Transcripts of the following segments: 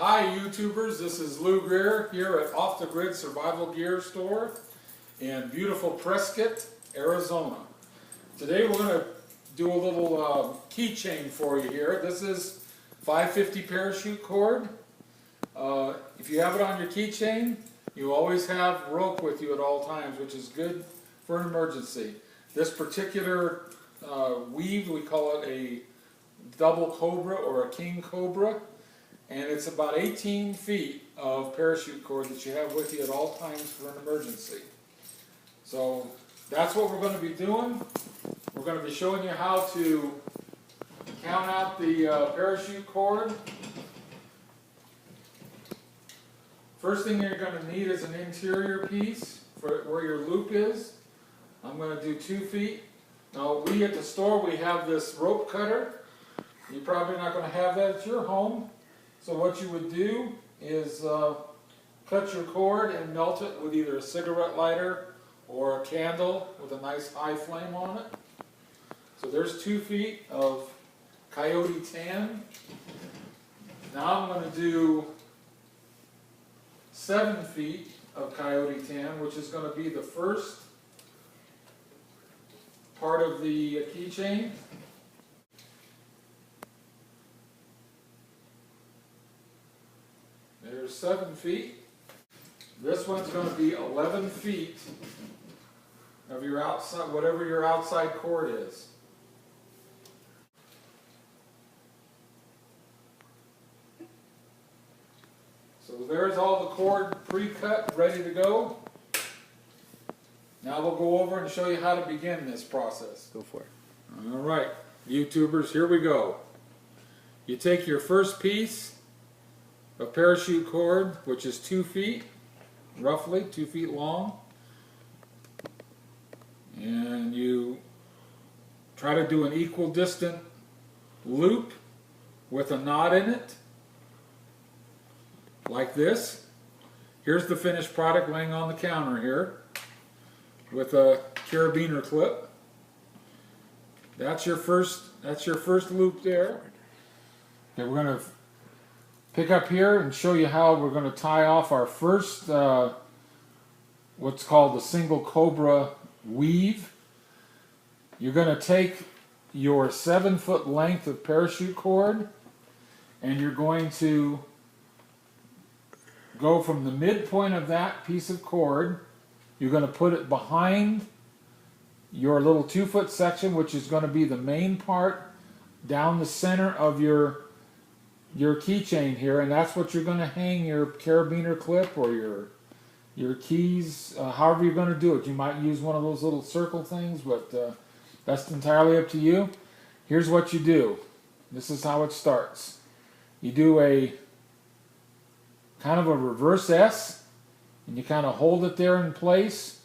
Hi YouTubers, this is Lou Greer here at Off the Grid Survival Gear Store in beautiful Prescott, Arizona. Today we're going to do a little keychain for you here. This is 550 parachute cord. If you have it on your keychain, you always have rope with you at all times, which is good for an emergency. This particular weave, we call it a double Cobra or a king Cobra. And it's about 18 feet of parachute cord that you have with you at all times for an emergency. So that's what we're going to be doing. We're going to be showing you how to count out the parachute cord. First thing you're going to need is an interior piece for where your loop is. I'm going to do 2 feet. Now we at the store, we have this rope cutter. You're probably not going to have that at your home. So what you would do is cut your cord and melt it with either a cigarette lighter or a candle with a nice high flame on it. So there's 2 feet of coyote tan. Now I'm going to do 7 feet of coyote tan, which is going to be the first part of the keychain. There's 7 feet. This one's going to be 11 feet of your outside, whatever your outside cord is. So there's all the cord pre-cut, ready to go. Now we'll go over and show you how to begin this process. Go for it. All right, YouTubers, here we go. You take your first piece of parachute cord, which is 2 feet, roughly 2 feet long, and you try to do an equal distant loop with a knot in it, like this. Here's the finished product laying on the counter here with a carabiner clip. That's your first loop there. Okay, we're going to pick up here and show you how we're going to tie off our first what's called the single Cobra weave. You're going to take your 7-foot length of parachute cord and you're going to go from the midpoint of that piece of cord. You're going to put it behind your little 2-foot section, which is going to be the main part, down the center of your keychain here, and that's what you're going to hang your carabiner clip or your keys, however you're going to do it. You might use one of those little circle things, but that's entirely up to you. Here's what you do. This is how it starts. You do a kind of a reverse S, and you kind of hold it there in place.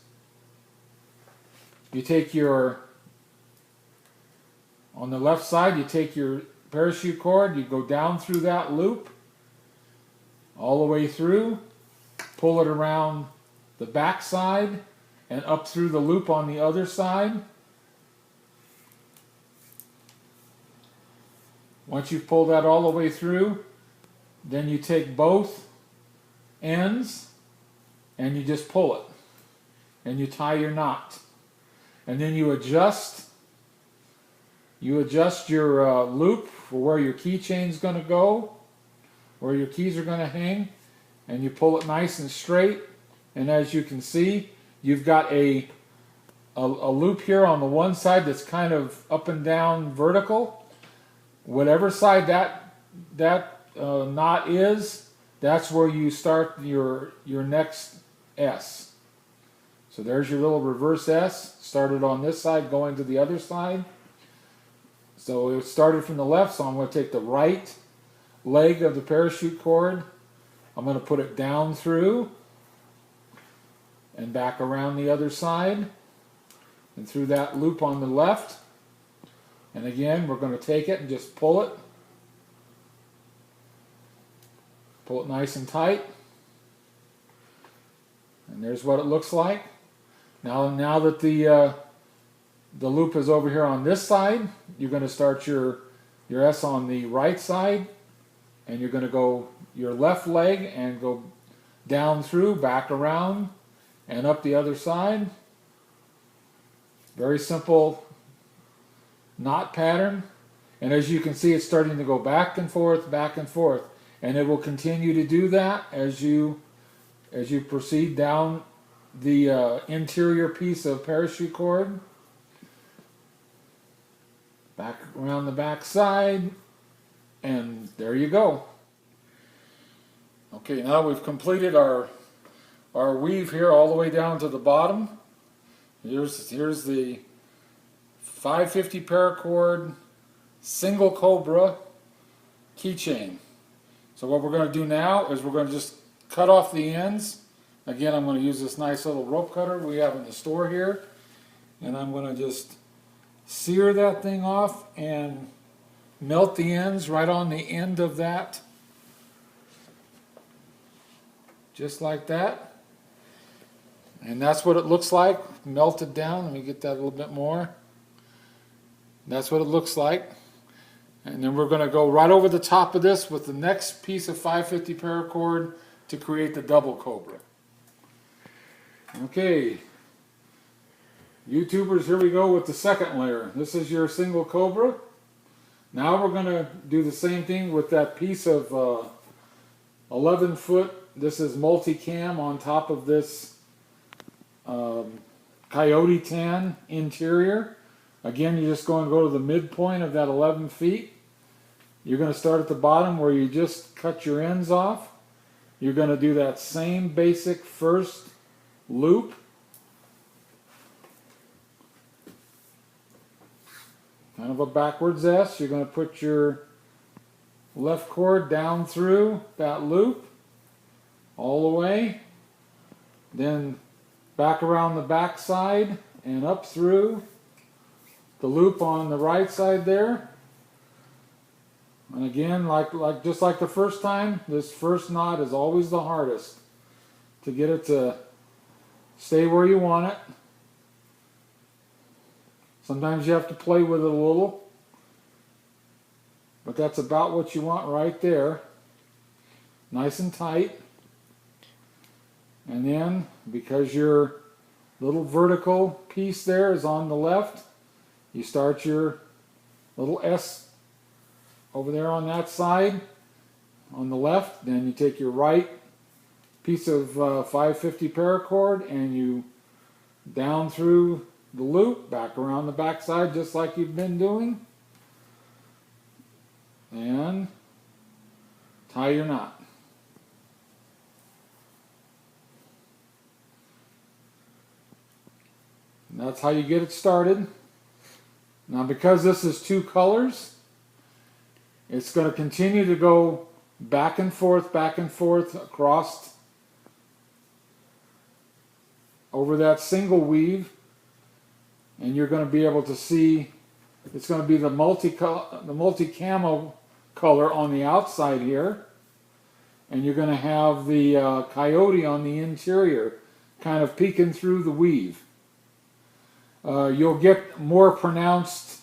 You take on the left side, you take your parachute cord, you go down through that loop, all the way through, pull it around the back side, and up through the loop on the other side. Once you've pulled that all the way through, then you take both ends and you just pull it. And you tie your knot. And then you adjust your loop for where your keychain's going to go, where your keys are going to hang, and you pull it nice and straight. And as you can see, you've got a loop here on the one side that's kind of up and down vertical. Whatever side that knot is, that's where you start your next S. So there's your little reverse S, started on this side going to the other side. So it started from the left, so I'm going to take the right leg of the parachute cord. I'm going to put it down through and back around the other side and through that loop on the left. And again, we're going to take it and just pull it. Pull it nice and tight. And there's what it looks like. Now that the loop is over here on this side, you're going to start your S on the right side, and you're going to go your left leg and go down through, back around, and up the other side. Very simple knot pattern. And as you can see, it's starting to go back and forth, and it will continue to do that as you proceed down the interior piece of parachute cord. Back around the back side, and there you go. Okay, now we've completed our weave here all the way down to the bottom. Here's the 550 Parachord single Cobra keychain. So what we're going to do now is we're going to just cut off the ends. Again, I'm going to use this nice little rope cutter we have in the store here, and I'm going to just sear that thing off and melt the ends right on the end of that, just like that. And that's what it looks like, melted down. Let me get that a little bit more. That's what it looks like. And then we're going to go right over the top of this with the next piece of 550 Parachord to create the double Cobra. Okay, YouTubers, here we go with the second layer. This is your single Cobra. Now we're going to do the same thing with that piece of 11 foot. This is multicam on top of this coyote tan interior. Again, you're just going to go to the midpoint of that 11 feet. You're going to start at the bottom where you just cut your ends off. You're going to do that same basic first loop. Kind of a backwards S. You're going to put your left cord down through that loop all the way. Then back around the back side and up through the loop on the right side there. And again, just like the first time, this first knot is always the hardest to get it to stay where you want it. Sometimes you have to play with it a little, but that's about what you want right there. Nice and tight. And then, because your little vertical piece there is on the left, you start your little S over there on that side, on the left. Then you take your right piece of 550 Parachord and you down through the loop, back around the back side just like you've been doing, and tie your knot. And that's how you get it started. Now, because this is two colors, it's going to continue to go back and forth across over that single weave, and you're going to be able to see it's going to be the multi-camo color on the outside here, and you're going to have the coyote on the interior kind of peeking through the weave. You'll get more pronounced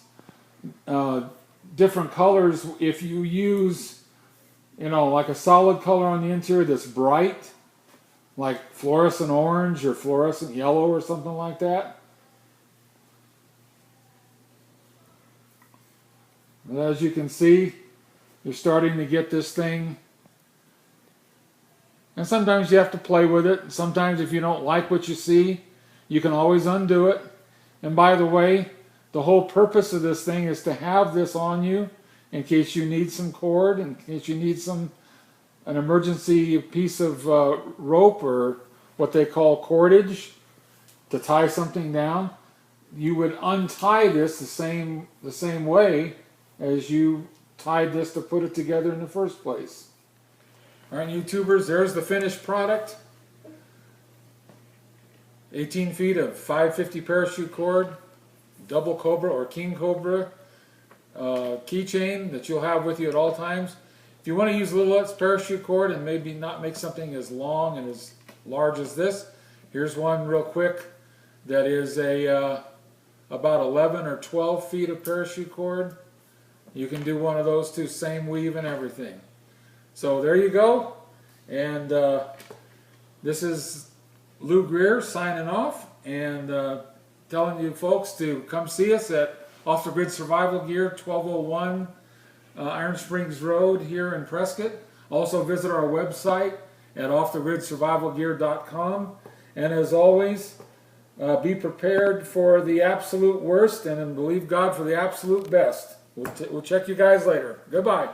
different colors if you use, like a solid color on the interior that's bright, like fluorescent orange or fluorescent yellow or something like that. But as you can see, you're starting to get this thing. And sometimes you have to play with it. Sometimes if you don't like what you see, you can always undo it. And by the way, the whole purpose of this thing is to have this on you in case you need some cord, in case you need an emergency piece of rope or what they call cordage to tie something down. You would untie this the same way as you tied this to put it together in the first place. All right, YouTubers, there's the finished product. 18 feet of 550 parachute cord, double Cobra or King Cobra keychain that you'll have with you at all times. If you want to use a little less parachute cord and maybe not make something as long and as large as this, here's one real quick that is about 11 or 12 feet of parachute cord. You can do one of those too, same weave and everything. So there you go. And this is Lou Greer signing off and telling you folks to come see us at Off the Grid Survival Gear, 1201 Iron Springs Road here in Prescott. Also visit our website at offthegridsurvivalgear.com. And as always, be prepared for the absolute worst and believe God for the absolute best. We'll check you guys later. Goodbye.